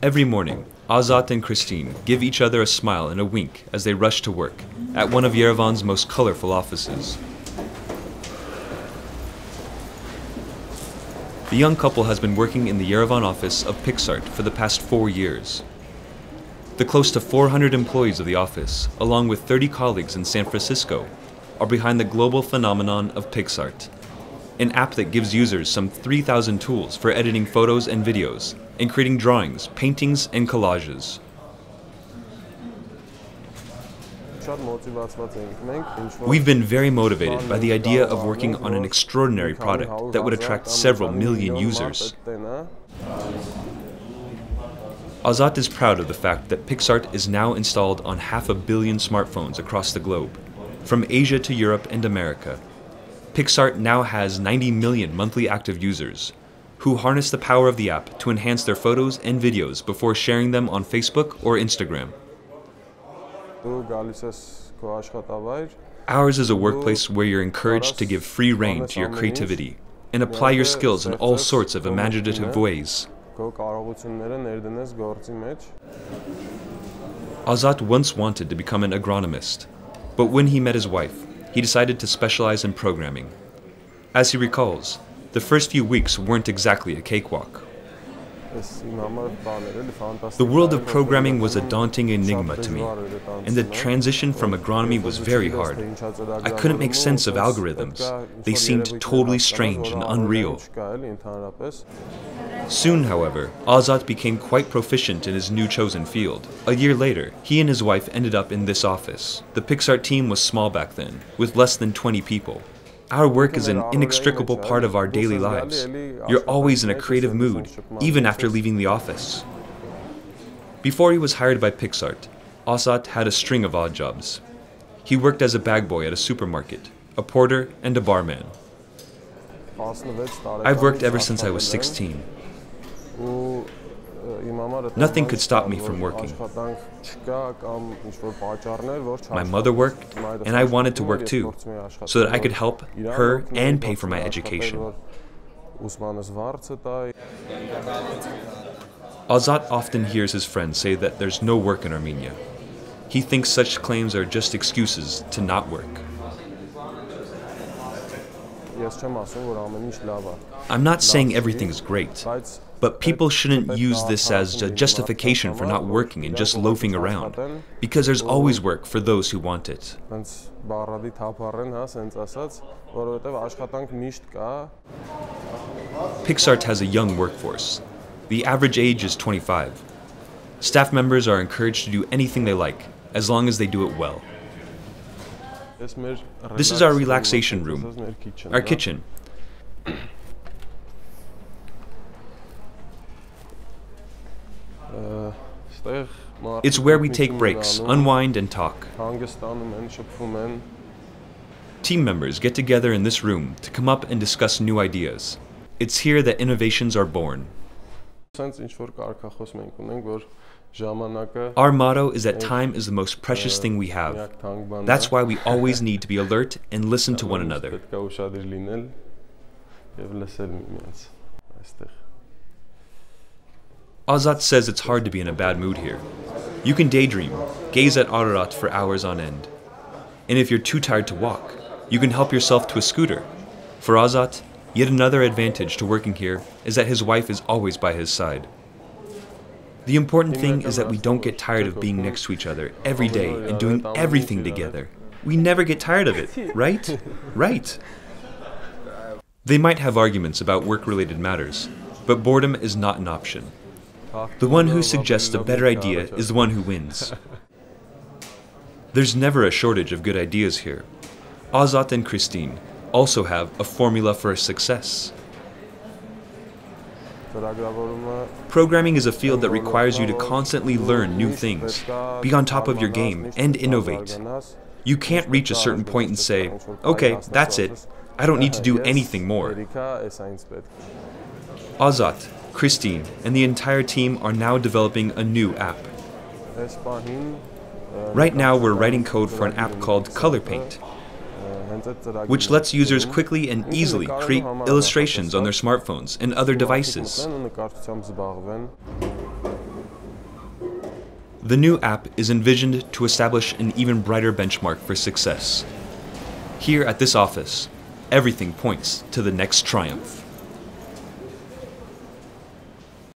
Every morning, Azat and Christine give each other a smile and a wink as they rush to work at one of Yerevan's most colorful offices. The young couple has been working in the Yerevan office of PicsArt for the past 4 years. The close to 400 employees of the office, along with 30 colleagues in San Francisco, are behind the global phenomenon of PicsArt, an app that gives users some 3,000 tools for editing photos and videos, and creating drawings, paintings, and collages. We've been very motivated by the idea of working on an extraordinary product that would attract several million users. Azat is proud of the fact that PicsArt is now installed on 500 million smartphones across the globe, from Asia to Europe and America. PicsArt now has 90 million monthly active users, who harness the power of the app to enhance their photos and videos before sharing them on Facebook or Instagram. Ours is a workplace where you're encouraged to give free rein to your creativity and apply your skills in all sorts of imaginative ways. Azat once wanted to become an agronomist, but when he met his wife, he decided to specialize in programming. As he recalls, the first few weeks weren't exactly a cakewalk. The world of programming was a daunting enigma to me, and the transition from agronomy was very hard. I couldn't make sense of algorithms. They seemed totally strange and unreal. Soon, however, Azat became quite proficient in his new chosen field. A year later, he and his wife ended up in this office. The PicsArt team was small back then, with less than 20 people. Our work is an inextricable part of our daily lives. You're always in a creative mood, even after leaving the office. Before he was hired by PicsArt, Azat had a string of odd jobs. He worked as a bag boy at a supermarket, a porter, and a barman. I've worked ever since I was 16. Nothing could stop me from working. My mother worked, and I wanted to work too, so that I could help her and pay for my education. Azat often hears his friends say that there's no work in Armenia. He thinks such claims are just excuses to not work. I'm not saying everything's great, but people shouldn't use this as a justification for not working and just loafing around, because there's always work for those who want it. PicsArt has a young workforce. The average age is 25. Staff members are encouraged to do anything they like, as long as they do it well. This is our relaxation room, our kitchen. It's where we take breaks, unwind, and talk. Team members get together in this room to come up and discuss new ideas. It's here that innovations are born. Our motto is that time is the most precious thing we have. That's why we always need to be alert and listen to one another. Azat says it's hard to be in a bad mood here. You can daydream, gaze at Ararat for hours on end. And if you're too tired to walk, you can help yourself to a scooter. For Azat, yet another advantage to working here is that his wife is always by his side. The important thing is that we don't get tired of being next to each other every day and doing everything together. We never get tired of it, right? Right. They might have arguments about work-related matters, but boredom is not an option. The one who suggests a better idea is the one who wins. There's never a shortage of good ideas here. Azat and Christine also have a formula for success. Programming is a field that requires you to constantly learn new things, be on top of your game, and innovate. You can't reach a certain point and say, okay, that's it, I don't need to do anything more. Azat, Christine, and the entire team are now developing a new app. Right now we're writing code for an app called Color Paint, which lets users quickly and easily create illustrations on their smartphones and other devices. The new app is envisioned to establish an even brighter benchmark for success. Here at this office, everything points to the next triumph.